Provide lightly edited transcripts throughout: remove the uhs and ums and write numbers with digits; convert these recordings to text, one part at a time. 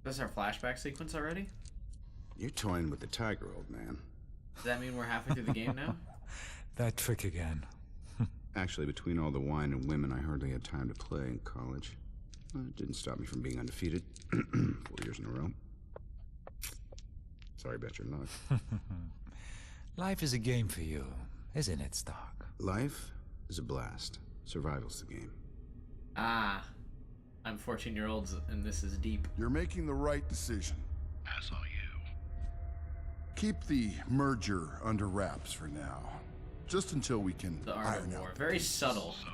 This is our flashback sequence already? You're toying with the tiger, old man. Does that mean we're halfway through the game now? That trick again. Actually, between all the wine and women, I hardly had time to play in college. It didn't stop me from being undefeated 4 years in a row. Sorry about your luck. Life is a game for you, isn't it, Stark? Life is a blast. Survival's the game. Ah. I'm 14-year-olds and this is deep. You're making the right decision. As are you. Keep the merger under wraps for now. Just until we can The art iron of war. out. Very subtle. So,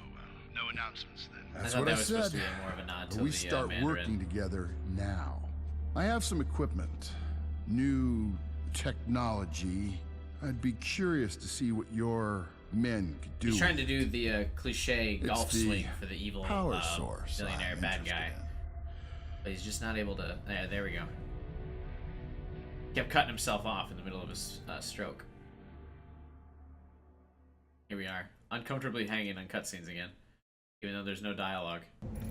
no announcements then. That's I thought what that I was supposed said. to be more of a nod to We the start Mandarin. working together now. I have some equipment, new technology. I'd be curious to see what your men could do. He's trying to do the cliche It's golf the swing for the evil power source billionaire I'm bad interested guy. in. But he's just not able to... Yeah, there we go. Kept cutting himself off in the middle of his stroke. Here we are. Uncomfortably hanging on cutscenes again. Even though there's no dialogue.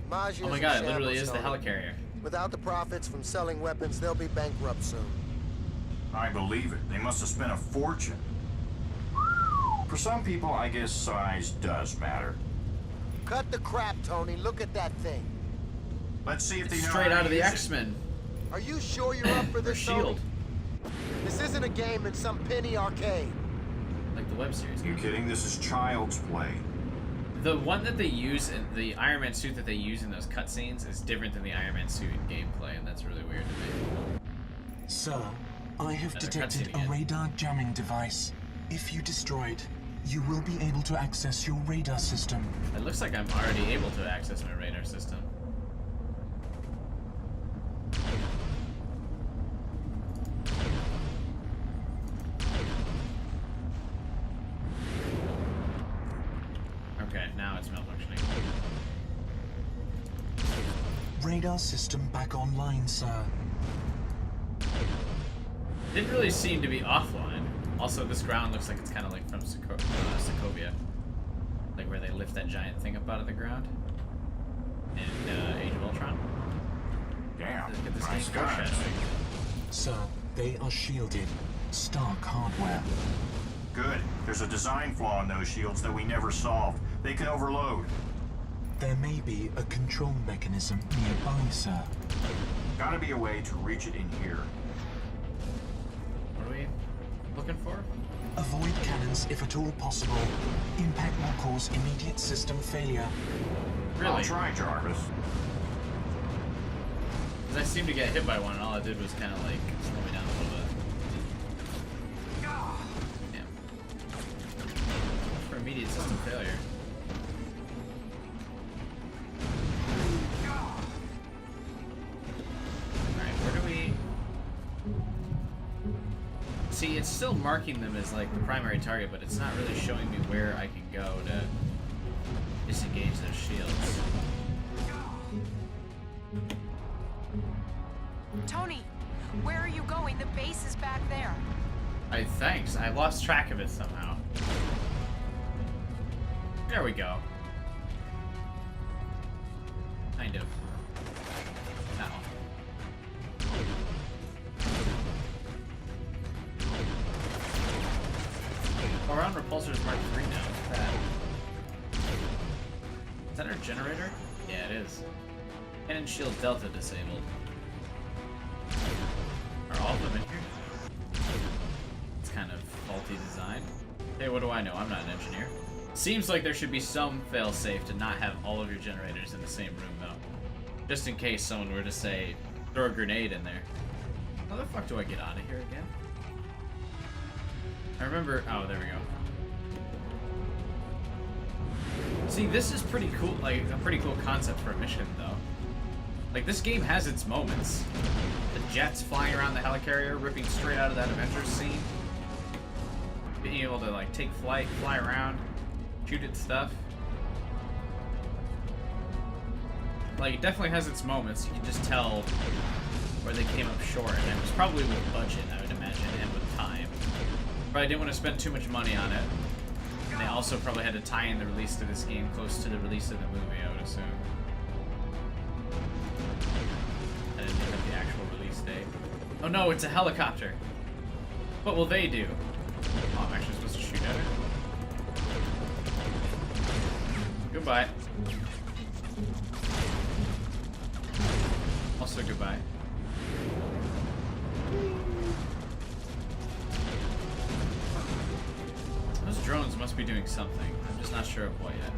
Maj Oh my is god, in it literally is shambles, the Tony. helicarrier. Without the profits from selling weapons, they'll be bankrupt soon. I believe it. They must have spent a fortune. For some people, I guess size does matter. Cut the crap, Tony. Look at that thing. Let's see if they It's know straight how out to of the use it. X-Men. Are you sure you're up for Or this, S.H.I.E.L.D. Tony? This isn't a game in some penny arcade. Like the web series. You kidding? This is child's play. The one that they use in the Iron Man suit that they use in those cutscenes is different than the Iron Man suit in gameplay, and that's really weird to me. Sir, I have Another detected cutscene a again. radar jamming device. If you destroy it, you will be able to access your radar system. It looks like I'm already able to access my radar system. Okay, now it's malfunctioning. Radar system back online, sir. Didn't really seem to be offline. Also, this ground looks like it's kind of like from Sokovia. Like where they lift that giant thing up out of the ground. In Age of Ultron. Damn, Look at this nice game guys. foreshadowing. Sir, they are shielded. Stark hardware. Good. There's a design flaw in those shields that we never solved. They can overload. There may be a control mechanism nearby, sir. Gotta be a way to reach it in here. What are we looking for? Avoid cannons if at all possible. Impact will cause immediate system failure. Really? I'll try, Jarvis. Because I seemed to get hit by one, and all it did was kind of like slow me down a little bit. Damn. For immediate system failure. Alright, where do we... See, it's still marking them as like the primary target, but it's not really showing me where I can go to disengage those shields. Tony, where are you going? The base is back there. Thanks. I lost track of it somehow. There we go. Kind of. No. Oh, we're on Repulsors Mark 3 now. What's that? Is that our generator? Yeah, it is. Cannon Shield Delta disabled. Are all of them in here? It's kind of faulty design. Hey, what do I know? I'm not an engineer. Seems like there should be some fail-safe to not have all of your generators in the same room, though. Just in case someone were to say, throw a grenade in there. How the fuck do I get out of here again? I remember... Oh, there we go. See, this is pretty cool, like, a pretty cool concept for a mission, though. Like, this game has its moments. The jets flying around the helicarrier, ripping straight out of that Avengers scene. Being able to, like, take flight, fly around, shoot at stuff. Like, it definitely has its moments. You can just tell where they came up short. And it was probably with budget, I would imagine, and with time. Probably didn't want to spend too much money on it. And they also probably had to tie in the release of this game close to the release of the movie, I would assume. I didn't think of the actual Oh no, it's a helicopter. What will they do? Oh, I'm actually supposed to shoot at it. Goodbye. Also goodbye. Those drones must be doing something. I'm just not sure of what yet.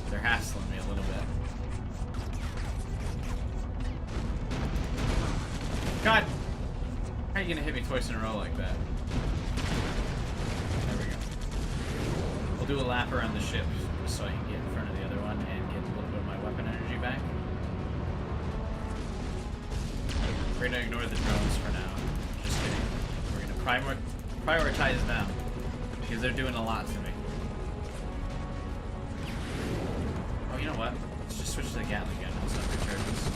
They're hassling me a little bit. God! How are you gonna hit me twice in a row like that? There we go. We'll do a lap around the ship so I can get in front of the other one and get a little bit of my weapon energy back. We're gonna ignore the drones for now. Just kidding. We're gonna prioritize them because they're doing a lot to me. Oh, you know what? Let's just switch to the Gatling gun. Let's not recharge this.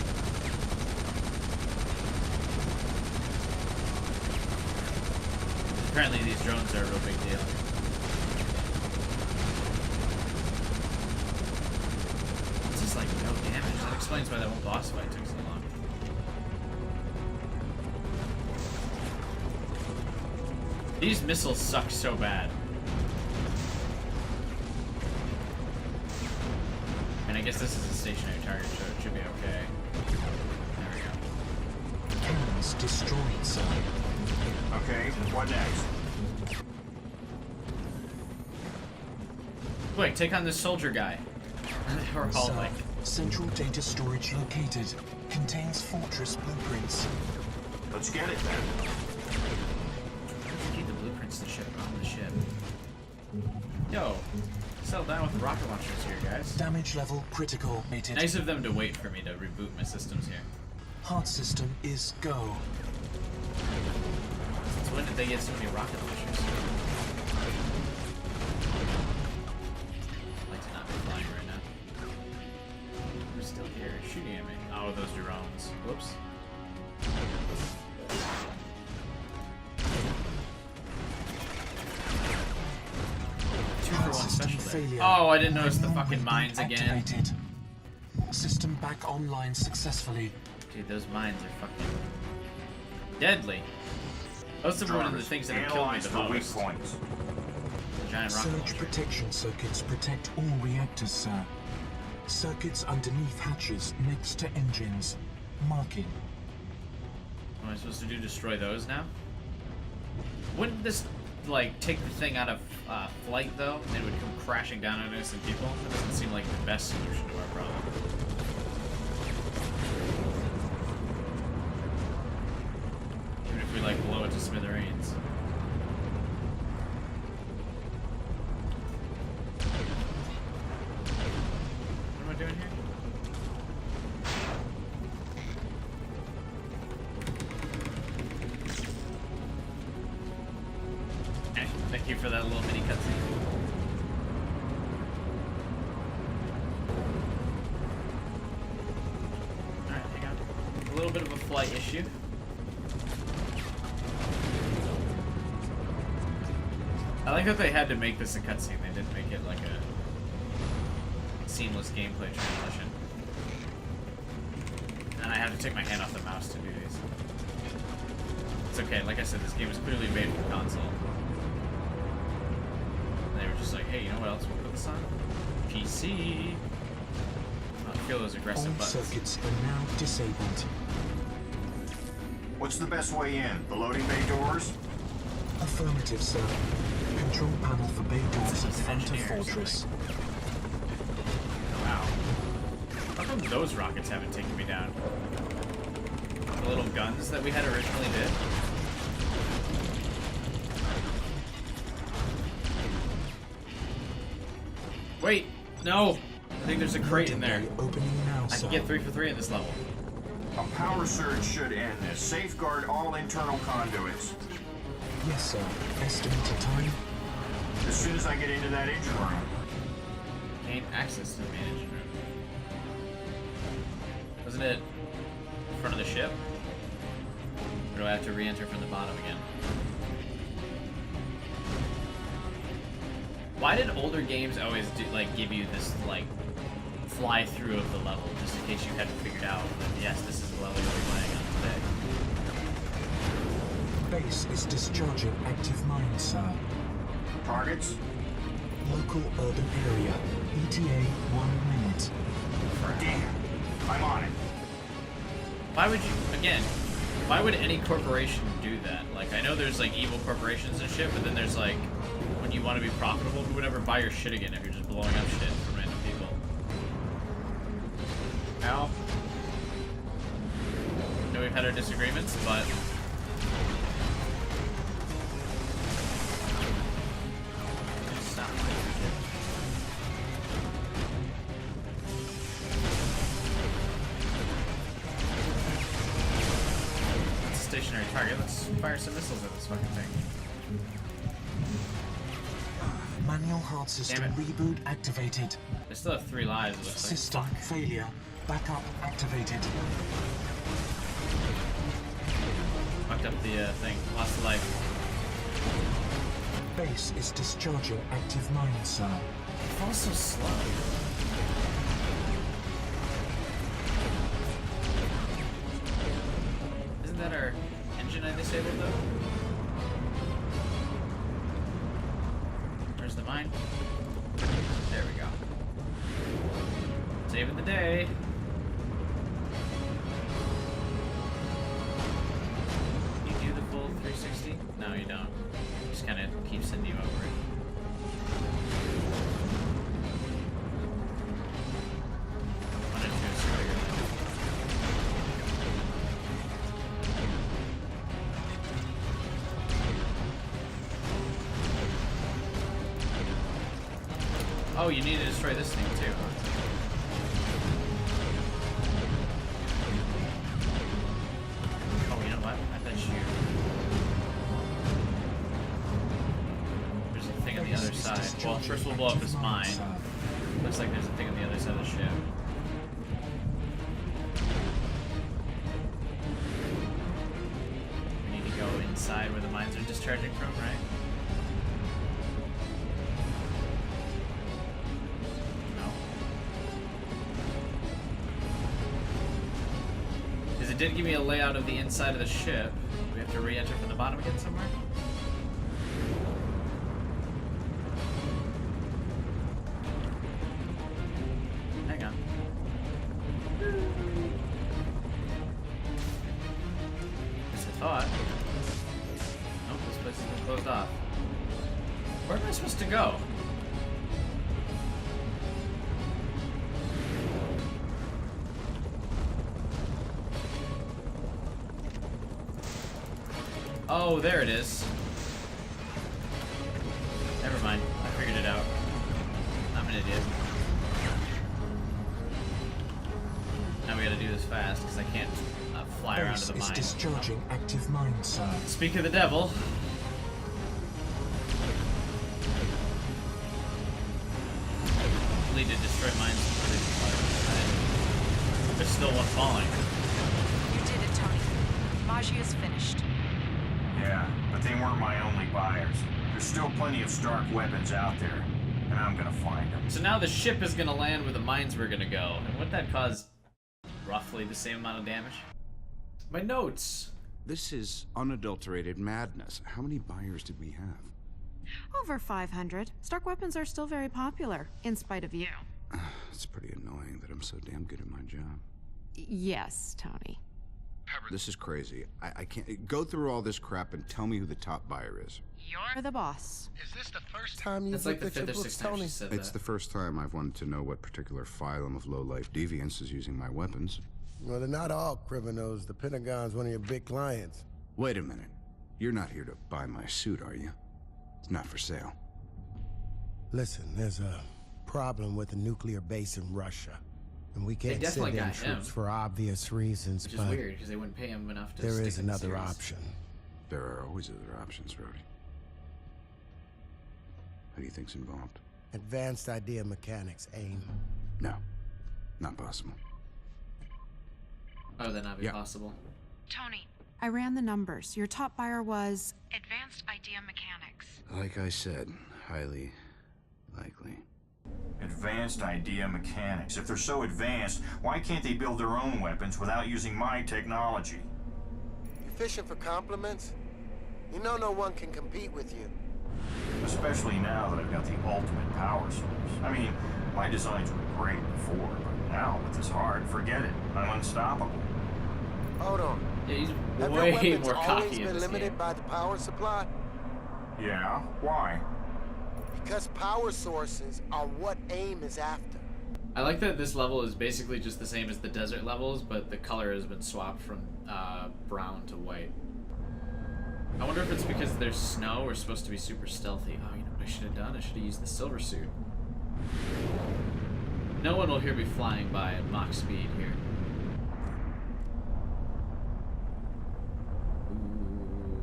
Apparently these drones are a real big deal. It's just like no damage. That explains why that one boss fight took so long. These missiles suck so bad. And I guess this is a stationary target, so it should be okay. There we go. Cannons destroyed, sir. Okay, what next? Quick, take on this soldier guy. They were all Sir, like... central data storage located. Contains fortress blueprints. Let's get it then. Keep the blueprints to the ship on the ship. Yo, settle down with the rocket launchers here, guys. Damage level critical. Nice of them to wait for me to reboot my systems here. Heart system is go. So when did they get so many rocket launchers? I'd like to not be flying right now. We're still here, shooting at me. Oh, those drones. Whoops. Failure. Oh, I didn't notice the fucking mines again. Activated. System back online successfully. Dude, those mines are fucking deadly. Those are one of the things that have killed me the most. Weak points. The giant rocket Surge launcher. protection circuits protect all reactors, sir. Circuits underneath hatches next to engines. Marking. What am I supposed to do? Destroy those now? Wouldn't this, like, take the thing out of flight, though? And it would come crashing down on innocent people? That doesn't seem like the best solution to our problem. Even if we, like, blow it to smithereens. What am I doing here? Thank you for that little mini cutscene. Alright, hang on. A little bit of a flight issue. I like that they had to make this a cutscene. They didn't make it like a seamless gameplay transition. And I have to take my hand off the mouse to do these. It's okay, like I said, this game is clearly made for console. They were just like, hey, you know what else we'll put this on? PC. I feel those aggressive All buttons. circuits are now disabled. What's the best way in? The loading bay doors? Affirmative, sir. Control panel for bay doors at front of fortress. Wow. How come those rockets haven't taken me down? The little guns that we had originally did? Wait, no! I think there's a crate in there. Opening now, I sir. can get 3 for 3 in this level. A power surge should end this. Safeguard all internal conduits. Yes, sir. Estimated time. As soon as I get into that engine room. Gain access to the main engine room. Wasn't it in front of the ship? Or do I have to re-enter from the bottom again? Why did older games always do, like, give you this, like, fly through of the level, just in case you hadn't figured out that yes, this is the level you'll be playing on today. Base is discharging active mines, sir. Targets? Local urban area. ETA 1 minute. Damn. I'm on it. Why would you, again, why would any corporation do that? Like, I know there's like evil corporations and shit, but then there's like, when you want to be profitable, who would ever buy your shit again if you're just blowing up shit for random people? Al? I know we've had our disagreements, but... Stationary target. Let's fire some missiles at this fucking thing. Manual heart system reboot activated. They still have 3 lives, it looks like. System failure. Backup activated. Fucked up the thing. Lost a life. Base is discharging active mines, sir. It falls so slow. Isn't that our engine I disabled though? Where's the mine? There we go. Saving the day. You do the full 360? No, you don't. Just kind of keep sending you over it. Wanted to destroy your life. Oh, you need to destroy this thing too. Oh, you know what? I bet you. There's a thing on the other side. Well, first we'll blow up this mine. Looks like there's a thing on the other side of the ship. We need to go inside where the mines are discharging from, right? It did give me a layout of the inside of the ship. Do we have to re-enter from the bottom again somewhere? Hang on. As I thought. Nope, this place has been closed off. Where am I supposed to go? Oh, there it is. Never mind. I figured it out. I'm an idiot. Now we gotta do this fast, because I can't fly around to the mine. Base is discharging active mines, sir. Speak of the devil. Need to destroy mines. There's still one falling. You did it, Tony. Maggi is finished. Yeah, but they weren't my only buyers. There's still plenty of Stark weapons out there, and I'm gonna find them. So now the ship is gonna land where the mines were gonna go, and wouldn't that cause roughly the same amount of damage? My notes. This is unadulterated madness. How many buyers did we have? Over 500. Stark weapons are still very popular, in spite of you. It's pretty annoying that I'm so damn good at my job. Yes, Tony. This is crazy. I can't go through all this crap and tell me who the top buyer is. You're the boss. Is this the first time you've That's like looked the at your 5th or books, 6th time Tony? she said It's that. the first time I've wanted to know what particular phylum of low-life deviants is using my weapons. Well, they're not all criminals. The Pentagon's one of your big clients. Wait a minute. You're not here to buy my suit, are you? It's not for sale. Listen, there's a problem with the nuclear base in Russia. And we can't definitely send in got him. troops for obvious reasons, Which is but weird, because they wouldn't pay him enough to there stick is in the another series. option. There are always other options, Rhodey. Who do you think's involved? Advanced idea mechanics, AIM. No. Not possible. Oh, that not be Yeah. possible. Tony, I ran the numbers. Your top buyer was... Advanced Idea Mechanics. Like I said, highly likely. Advanced idea mechanics. If they're so advanced, why can't they build their own weapons without using my technology? You fishing for compliments? You know no one can compete with you. Especially now that I've got the ultimate power source. I mean, my designs were great before, but now with this hard, forget it. I'm unstoppable. Hold on. Yeah, he's Have your way weapons more always cocky in been this limited game. by the power supply? Yeah? Why? Because power sources are what AIM is after. I like that this level is basically just the same as the desert levels, but the color has been swapped from brown to white. I wonder if it's because there's snow. We're supposed to be super stealthy. Oh, you know what I should have done? I should have used the silver suit. No one will hear me flying by at Mach speed here. Ooh.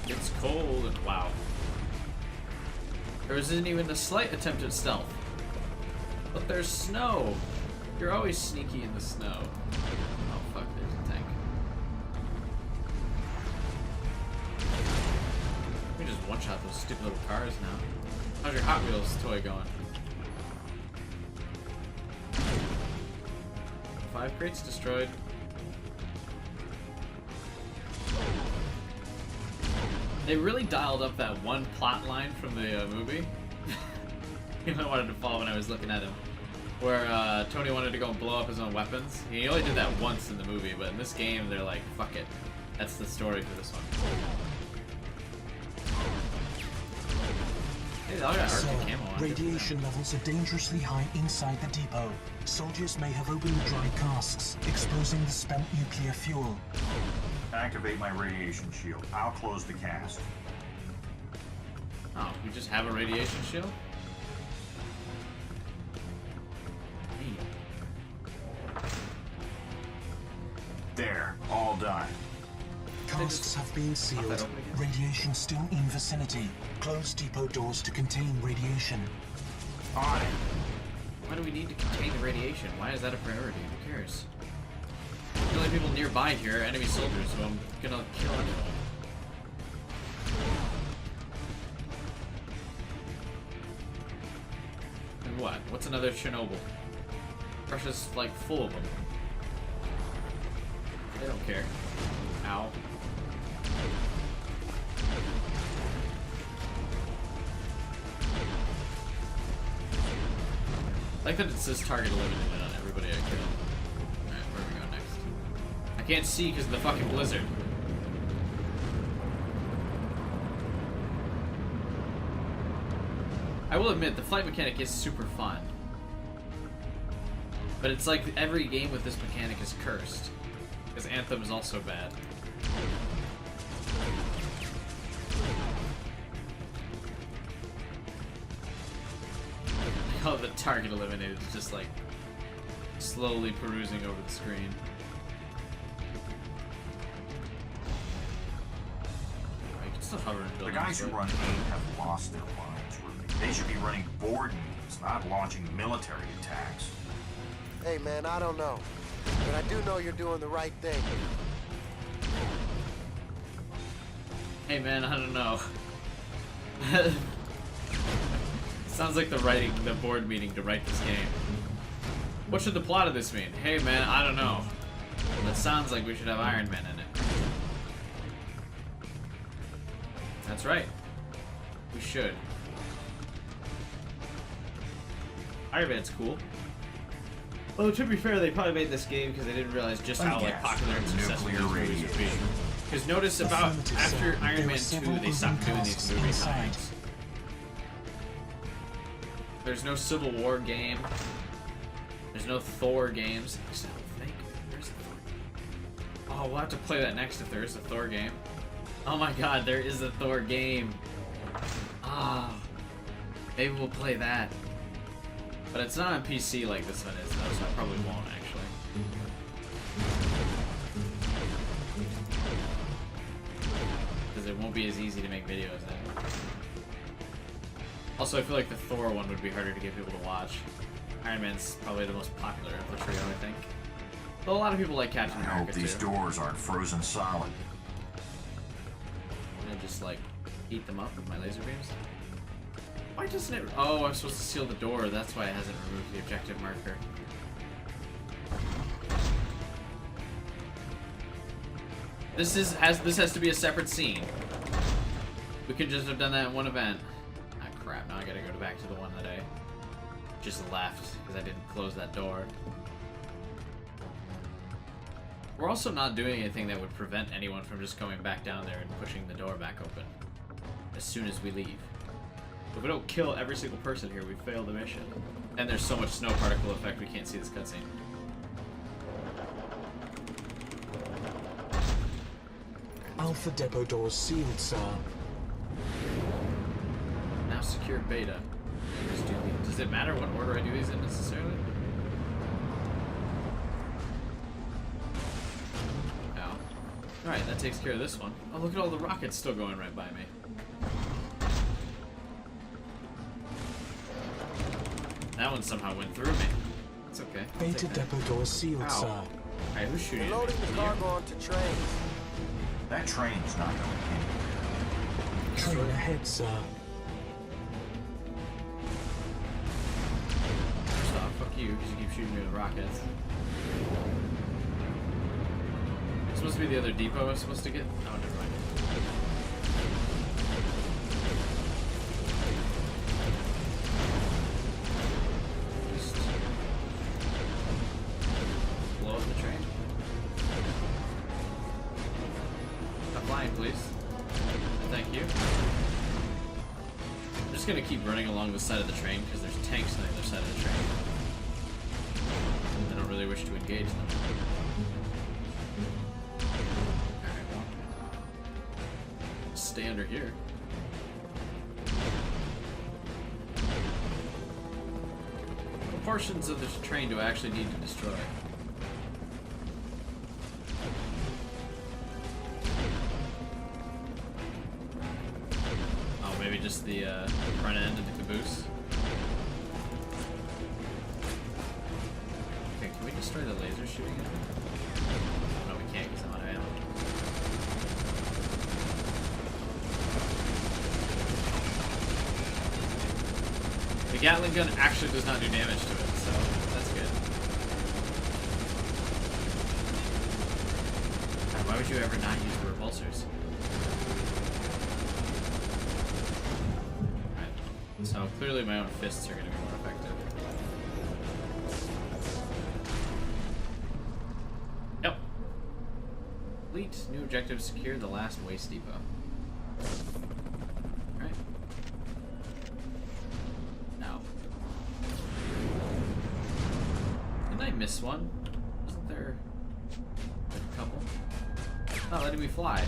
It's cold and wow. There isn't even a slight attempt at stealth. But there's snow. You're always sneaky in the snow. Oh fuck, there's a tank. We just one-shot those stupid little cars now. How's your Hot Wheels toy going? 5 crates destroyed. They really dialed up that one plot line from the movie. You know, I wanted to follow when I was looking at him. Where Tony wanted to go and blow up his own weapons. He only did that once in the movie, but in this game they're like, fuck it. That's the story for this one. Hey, they all got Sir, Arctic camo on. radiation levels are dangerously high inside the depot. Soldiers may have opened the dry casks, exposing the spent nuclear fuel. Activate my radiation shield. I'll close the cast. Oh, we just have a radiation shield? There, all done. Casks have been sealed. Radiation still in vicinity. Close depot doors to contain radiation. On it. Why do we need to contain the radiation? Why is that a priority? Who cares? The only people nearby here are enemy soldiers, so I'm gonna kill anyone. And what? What's another Chernobyl? Russia's like full of them. They don't care. Ow. I like that it says target eliminated on everybody I kill. Alright, where do we go next? I can't see because of the fucking blizzard. I will admit, the flight mechanic is super fun. But it's like every game with this mechanic is cursed. Because Anthem is also bad. I call it the target eliminated. It's just like slowly perusing over the screen. You can still hover and The build. guys who run AIM have lost their minds, really. They should be running board meetings, not launching military attacks. Hey man, I don't know. But I do know you're doing the right thing. Hey man, I don't know. Sounds like the board meeting to write this game. What should the plot of this mean? Hey man, I don't know. That sounds like we should have Iron Man in it. That's right. We should. Iron Man's cool. Well, to be fair, they probably made this game because they didn't realize just how like popular and successful these movies would be. Because notice about after Iron Man 2, they stopped doing these movie comics. There's no Civil War game. There's no Thor games. I don't think there's a Thor. Oh, we'll have to play that next if there is a Thor game. Oh my God, there is a Thor game. Ah, maybe we'll play that. But it's not on PC like this one is, though, so I probably won't, actually. Because it won't be as easy to make videos in. Also, I feel like the Thor one would be harder to get people to watch. Iron Man's probably the most popular of the trio, I think. But a lot of people like Captain I America, hope these too. doors aren't frozen solid. I'm gonna just, like, heat them up with my laser beams. Why doesn't it? Oh, I'm supposed to seal the door. That's why it hasn't removed the objective marker. This has to be a separate scene. We could just have done that in one event. Ah, crap. Now I gotta go back to the one that I just left because I didn't close that door. We're also not doing anything that would prevent anyone from just going back down there and pushing the door back open as soon as we leave. If we don't kill every single person here, we fail the mission. And there's so much snow particle effect we can't see this cutscene. Alpha depot doors sealed, sir. Now secure beta. Does it matter what order I do these in necessarily? Ow. Alright, that takes care of this one. Oh, look at all the rockets still going right by me. That one somehow went through me. It's okay. Beta depot doors sealed, sir. Alright, who's shooting at me? Loading the cargo onto trains. That train's not going in. Train ahead, sir. First off, fuck you, because you keep shooting me with rockets. It's supposed to be the other depot I was supposed to get? Oh, never mind. Just blow up the train. Stop flying, please. Thank you. I'm just gonna keep running along the side of the train because there's tanks on the other side of the train. I don't really wish to engage them. Alright, well. Stay under here. What portions of this train do I actually need to destroy? Maybe just the front end of the caboose. Okay, can we destroy the laser shooting at me? No, we can't because I'm out of ammo. The Gatling gun actually does not do damage to it, so that's good. God, why would you ever not use the repulsors? So clearly my own fists are going to be more effective. Yep. Complete. New objective, secure the last waste depot. Alright. Now. Didn't I miss one? Wasn't there like a couple? It's not letting me fly.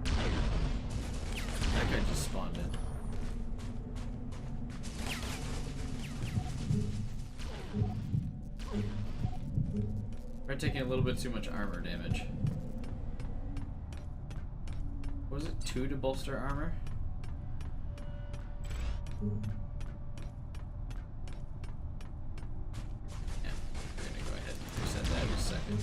That guy just spawned in. We're taking a little bit too much armor damage. What was it? 2 to bolster armor? Yeah, we're gonna go ahead and reset that in a second.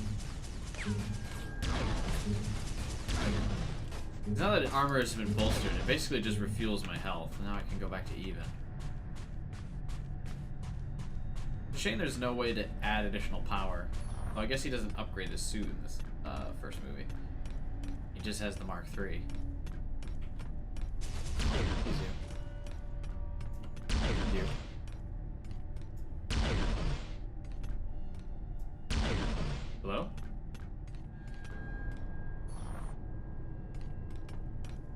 Now that armor has been bolstered, it basically just refuels my health. Now I can go back to even. Shame there's no way to add additional power. Well, I guess he doesn't upgrade his suit in this first movie. He just has the Mark III. He's you. Hello?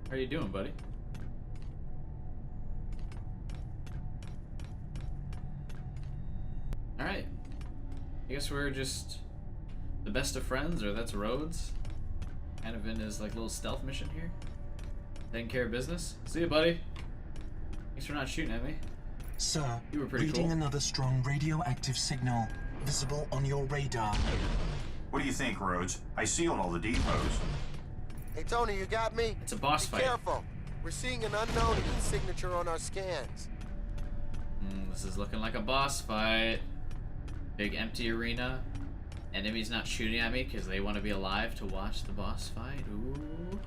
How are you doing, buddy? Alright. I guess we're just the best of friends, or that's Rhodes. Kind of in his like little stealth mission here. Taking care of business. See you, buddy. Thanks for not shooting at me. Sir, you were pretty reading cool. Another strong radioactive signal visible on your radar. What do you think, Rhodes? I sealed all the depots. Hey, Tony, you got me? It's a boss fight. Be careful. We're seeing an unknown e-signature on our scans. This is looking like a boss fight. Big empty arena. Enemies not shooting at me because they want to be alive to watch the boss fight. Ooh.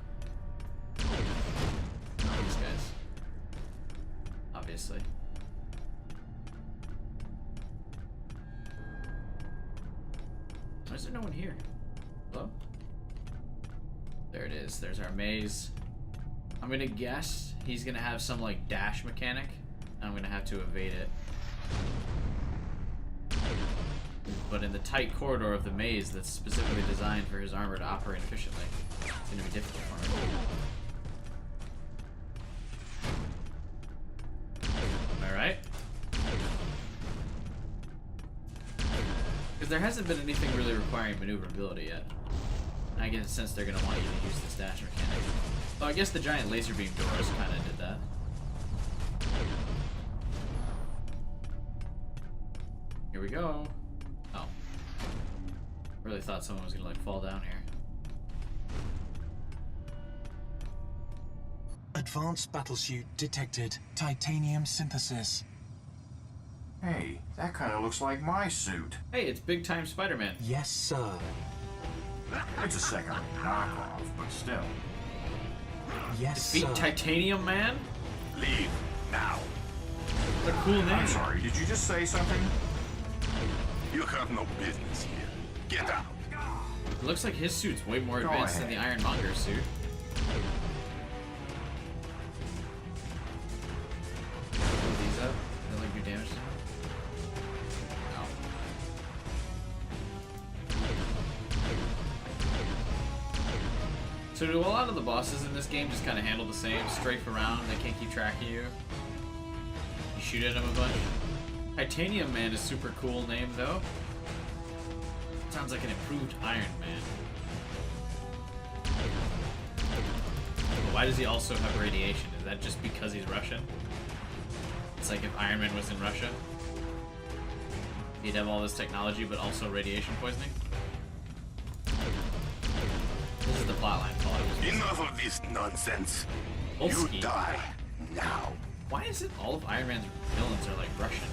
These guys. obviously. Why is there no one here? Hello? There it is. There's our maze. I'm gonna guess he's gonna have some like dash mechanic. I'm gonna have to evade it. But in the tight corridor of the maze that's specifically designed for his armor to operate efficiently, it's gonna be difficult for him. Alright. Because there hasn't been anything really requiring maneuverability yet. I get a sense they're gonna want you to use this dash mechanic. Oh, I guess the giant laser beam doors kinda did that. Here we go. Oh. Really thought someone was gonna like fall down here. Advanced battlesuit detected. Titanium synthesis. Hey, that kind of looks like my suit. Hey, it's big time Spider-Man. Yes, sir. It's a second-rate knockoff, but still. Yes, Defeat sir. Titanium Man? Leave now. What a cool name. I'm sorry, did you just say something? You have no business here. Get out. It looks like his suit's way more Go advanced than the ahead. Ironmonger suit. Blow these up? They like do damage to him? No. So do a lot of the bosses in this game just kind of handle the same? Strafe around, they can't keep track of you? You shoot at them a bunch? Titanium Man is super cool name though. Sounds like an improved Iron Man. But why does he also have radiation? Is that just because he's Russian? It's like if Iron Man was in Russia. He'd have all this technology but also radiation poisoning? This is the plotline. Enough of this nonsense. Polsky. You die now. Why is it all of Iron Man's villains are like Russian?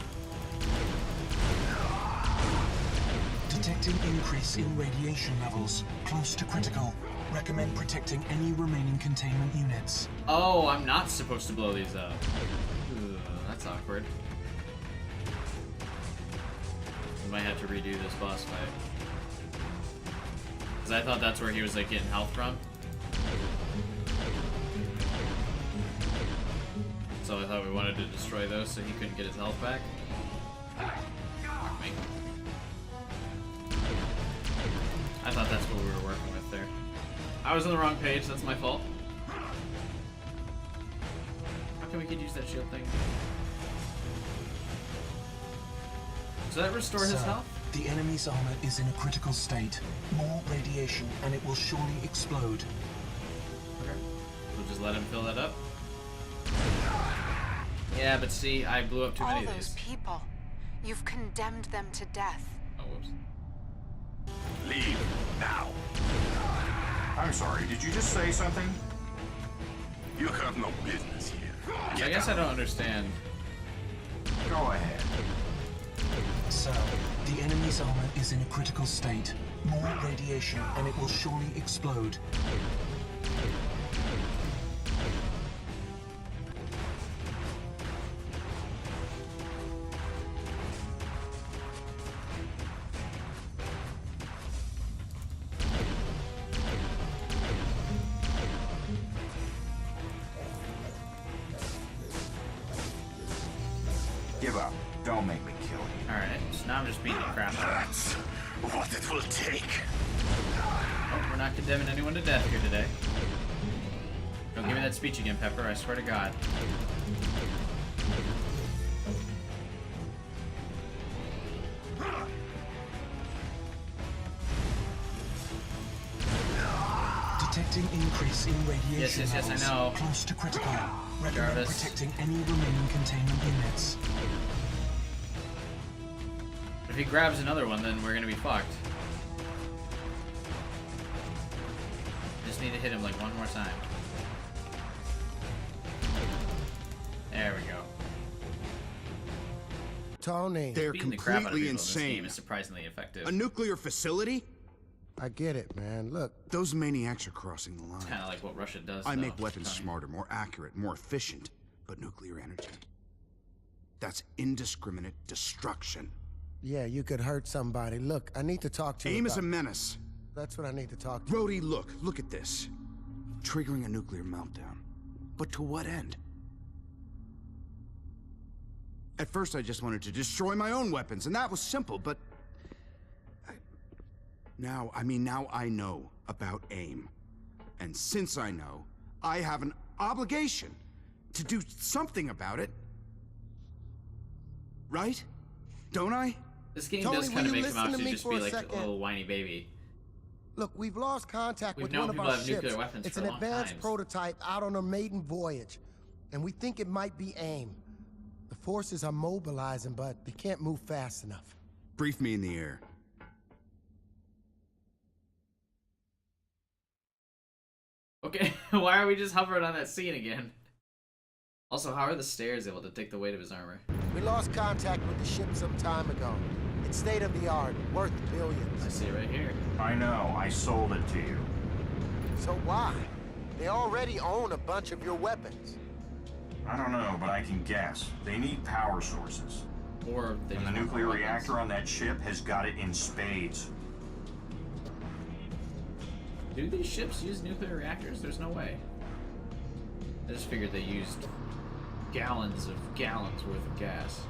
Detecting increase in radiation levels. Close to critical. Recommend protecting any remaining containment units. Oh, I'm not supposed to blow these up. Ugh, that's awkward. We might have to redo this boss fight. Because I thought that's where he was like getting health from. So I thought we wanted to destroy those so he couldn't get his health back. Fuck me. I thought that's what we were working with there. I was on the wrong page, that's my fault. How come we could use that shield thing? Does that restore his Sir, health? the enemy's armor is in a critical state. More radiation and it will surely explode. Okay. We'll just let him fill that up. Yeah, but see, I blew up too All many of those these. people. You've condemned them to death. Oh, whoops. Leave now. I'm sorry, did you just say something? You have no business here. I guess I don't understand. Go ahead. Sir, the enemy's armor is in a critical state. More radiation and it will surely explode. Give up. Don't make me kill you. Alright, so now I'm just beating the crap out of That's what it will take. him. Oh, we're not condemning anyone to death here today. Don't give me that speech again, Pepper, I swear to God. Detecting increase in radiation Yes, I levels. know. Close to critical. Recommend Jarvis. protecting any remaining containment units. If he grabs another one, then we're gonna be fucked. Just need to hit him like one more time. There we go. Tony, They're Beating the crap out of completely people in this game insane. is surprisingly effective. A nuclear facility? I get it, man. Look, Those maniacs are crossing the line. Kind of like what Russia does. I though, make weapons Tony. smarter, more accurate, more efficient. But nuclear energy? That's indiscriminate destruction. Yeah, you could hurt somebody. Look, I need to talk to you AIM is a about- menace. That's what I need to talk to you. Rhodey, look at this. Triggering a nuclear meltdown. But to what end? At first I just wanted to destroy my own weapons, and that was simple, but... Now I know about AIM. And since I know, I have an obligation to do something about it. Right? Don't I? This game Tony, does will kind of you make him listen out to to me just for be a like a second? little whiny baby. Look, we've lost contact We've with known one of people our have nuclear ships. weapons It's for an a long advanced time. prototype out on a maiden voyage, and we think it might be AIM. The forces are mobilizing, but they can't move fast enough. Brief me in the air. Okay, why are we just hovering on that scene again? Also, how are the stairs able to take the weight of his armor? We lost contact with the ship some time ago. It's state-of-the-art, worth billions. I see it right here. I know, I sold it to you. So why? They already own a bunch of your weapons. I don't know, but I can guess. They need power sources. Or they And the just want nuclear weapons. reactor on that ship has got it in spades. Do these ships use nuclear reactors? There's no way. I just figured they used gallons worth of gas.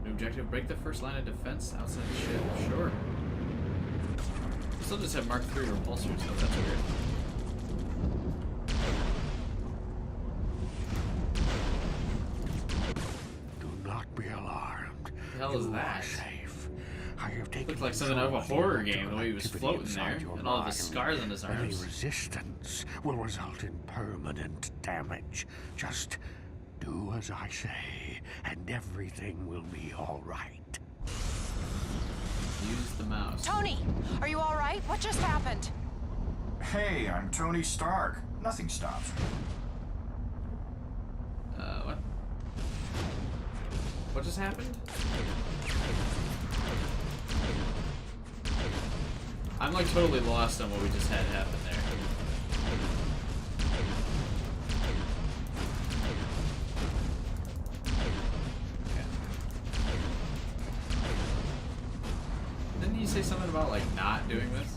New objective, break the first line of defense outside the ship. Sure. Still just have Mark III repulsors, though. That's weird. Do not be alarmed. The hell is You that? are safe. I have taken Looked like something out of a control horror of the game, the way he was activity floating inside there, your and all of the mind. scars on his Any arms. resistance will result in permanent damage. Just do as I say, and everything will be all right. Use the mouse. Tony, are you all right? What just happened? Hey, I'm Tony Stark. Nothing stops me. What? What just happened? I'm like totally lost on what we just had happen there. Okay. Didn't you say something about like not doing this?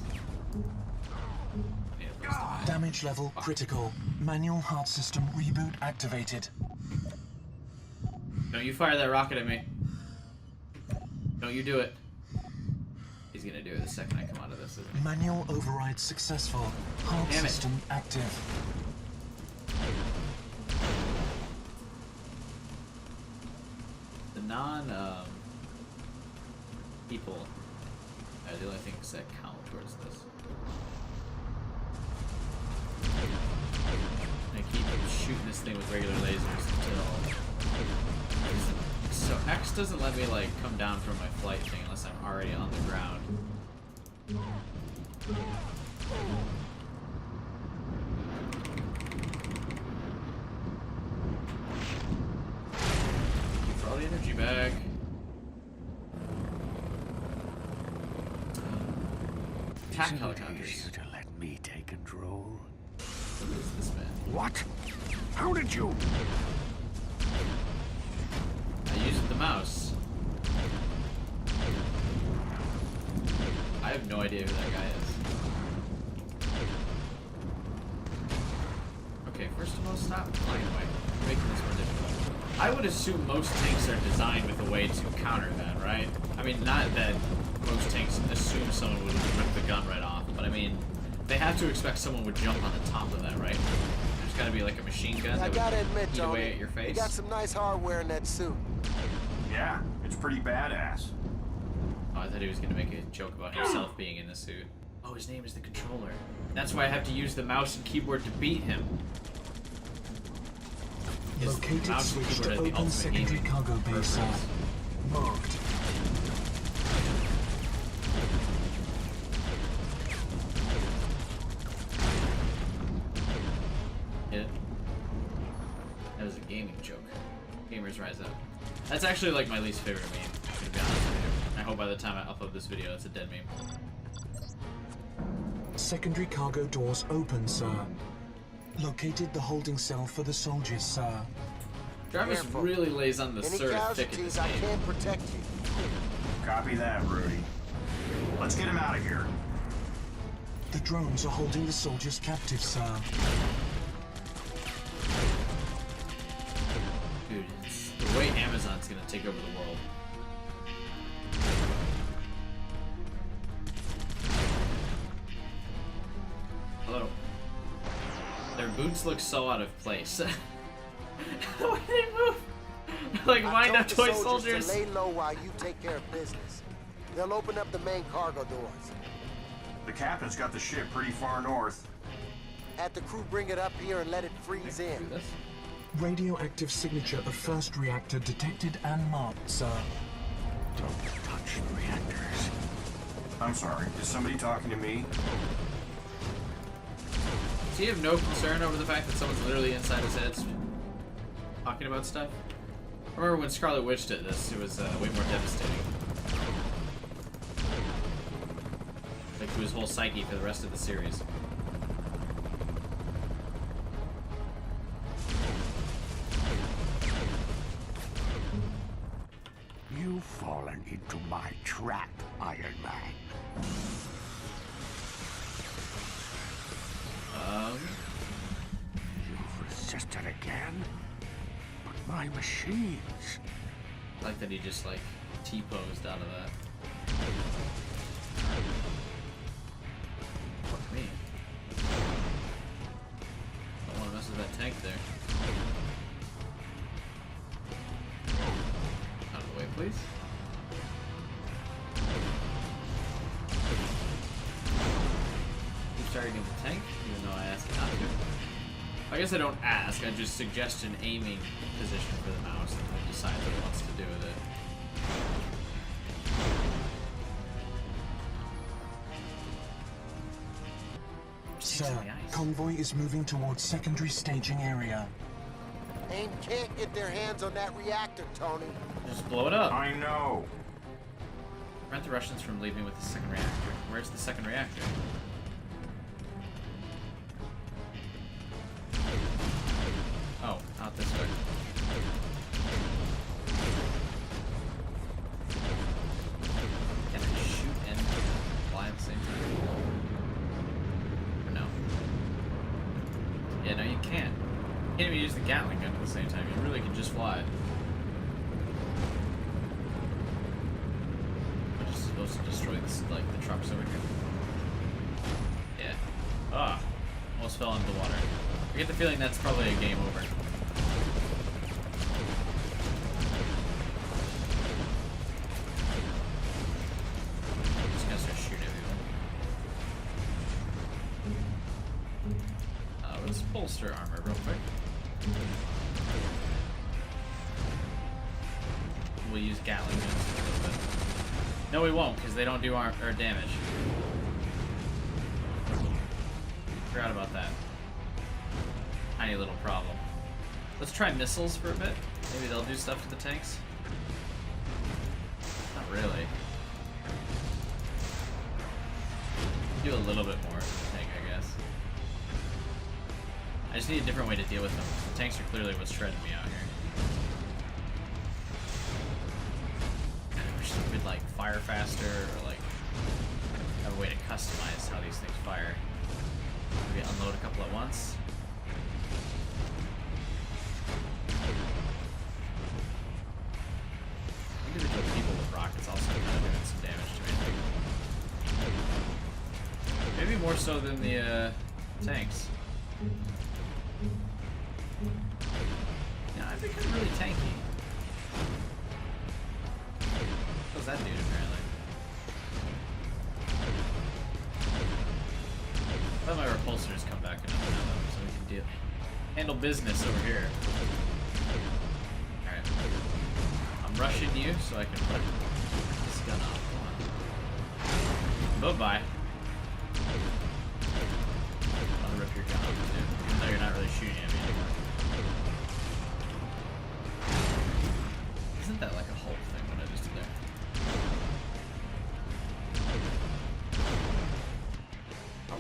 Yeah, please don't. Damage level critical. Manual heart system reboot activated. Don't you fire that rocket at me. Don't you do it. He's gonna do it the second I come out of this, isn't he? Manual override successful. Heart Damn it. system active. The people are the only things that count towards this. I keep shooting this thing with regular lasers until... So X doesn't let me like come down from my flight thing unless I'm already on the ground. Thank you for all the energy back. Attack Is it helicopters. easier to let me take control? What is this man? What? How did you? I used the mouse. I have no idea who that guy is. Okay, first of all, stop flying away. You're making this more difficult. I would assume most tanks are designed with a way to counter that, right? I mean, not that most tanks assume someone would rip the gun right off, but I mean, they have to expect someone would jump on the top of that, right? There's gotta be like a machine gun I that gotta would admit, eat away Tony, at your you face. got some nice hardware in that suit. Yeah, it's pretty badass. Oh, I thought he was gonna make a joke about himself being in the suit. Oh, his name is the controller. That's why I have to use the mouse and keyboard to beat him. Is the Located mouse and switch to keyboard are the open ultimate secondary gaming cargo bay, sir. purpose. Marked. Hit it. That was a gaming joke. Gamers rise up. That's actually like my least favorite meme, to be honest with you. I hope by the time I upload this video, it's a dead meme. Secondary cargo doors open, sir. Located the holding cell for the soldiers, sir. Jarvis Careful. really lays on the Any sir thick in this casualties, I game. can't protect you. Copy that, Rudy. Let's get him out of here. The drones are holding the soldiers captive, sir. Dude, it's the way Amazon's gonna take over the world. Hello. Their boots look so out of place. Why did they move? Like wind up toy soldiers. To lay low while you take care of business. They'll open up the main cargo doors. The captain's got the ship pretty far north. Had the crew bring it up here and let it freeze in. Radioactive signature of first reactor detected and marked, sir. Don't touch the reactors. I'm sorry, is somebody talking to me? Does he have no concern over the fact that someone's literally inside his head talking about stuff? I remember when Scarlet Witch did this, it was way more devastating. Like to his whole psyche for the rest of the series. You've fallen into my trap, Iron Man. You've resisted again? But my machines... I like that he just like T-posed out of that. Fuck me. Don't want to mess with that tank there. Out of the way, please. Keep targeting the tank, even though I asked not to. I guess I don't ask, I just suggest an aiming position for the mouse and it decides what it wants to do with it. Sir, convoy is moving towards secondary staging area. AIM can't get their hands on that reactor, Tony. Just blow it up. I know. Prevent the Russians from leaving with the second reactor. Where's the second reactor? Oh, out this way. Can I shoot and fly at the same time? Or no? Yeah, no, you can't. You can't even use the Gatling gun at the same time. You really can just fly. I'm just supposed to destroy this, like the trucks over here. Yeah. Ah, almost fell into the water. I get the feeling that's probably a game over. Just gonna start shooting everyone. Let's bolster armor real quick. We'll use Gatling guns for a little bit. No, we won't, because they don't do our damage. Forgot about that. Tiny little problem. Let's try missiles for a bit. Maybe they'll do stuff to the tanks. Not really. Do a little bit more to the tank, I guess. I just need a different way to deal with them. The tanks are clearly what's shredding me out here. I wish they could like fire faster or like have a way to customize how these things fire. Maybe unload a couple at once. Individual people with rockets also kind of doing some damage to me. Maybe more so than the tanks. Yeah, I've become really tanky. What's that dude apparently? I thought my repulsors come back enough now though, so we can handle business over here. Alright. I'm rushing you so I can put this gun off. Come on. Bye-bye. I'll rip your gun off too, even though you're not really shooting at me anymore. Isn't that like a whole thing what I just did there?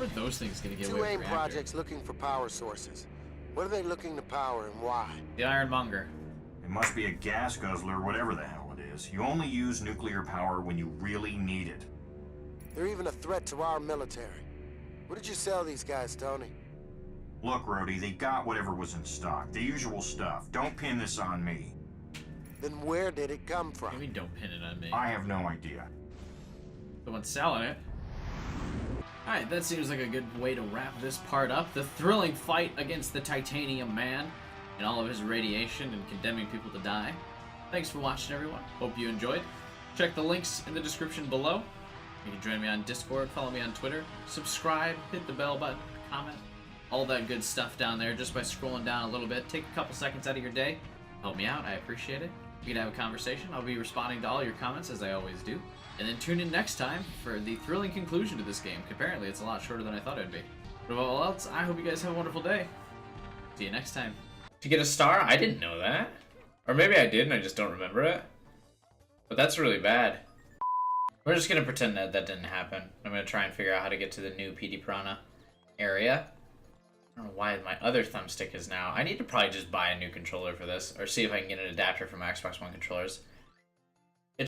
are those things gonna get Two away AIM with reactor? projects looking for power sources. What are they looking to power and why? The Ironmonger. It must be a gas guzzler, whatever the hell it is. You only use nuclear power when you really need it. They're even a threat to our military. What did you sell these guys, Tony? Look, Rhodey, they got whatever was in stock. The usual stuff. Don't pin this on me. Then where did it come from? Maybe don't pin it on me. I have no idea. The one selling it. Alright, that seems like a good way to wrap this part up. The thrilling fight against the Titanium Man and all of his radiation and condemning people to die. Thanks for watching, everyone. Hope you enjoyed. Check the links in the description below. You can join me on Discord, follow me on Twitter, subscribe, hit the bell button, comment, all that good stuff down there just by scrolling down a little bit. Take a couple seconds out of your day. Help me out. I appreciate it. We can have a conversation. I'll be responding to all your comments as I always do. And then tune in next time for the thrilling conclusion to this game. Apparently, it's a lot shorter than I thought it would be. But above all else, I hope you guys have a wonderful day. See you next time. To get a star? I didn't know that. Or maybe I did and I just don't remember it. But that's really bad. We're just going to pretend that that didn't happen. I'm going to try and figure out how to get to the new PD Piranha area. I don't know why my other thumbstick is now. I need to probably just buy a new controller for this. Or see if I can get an adapter for my Xbox One controllers.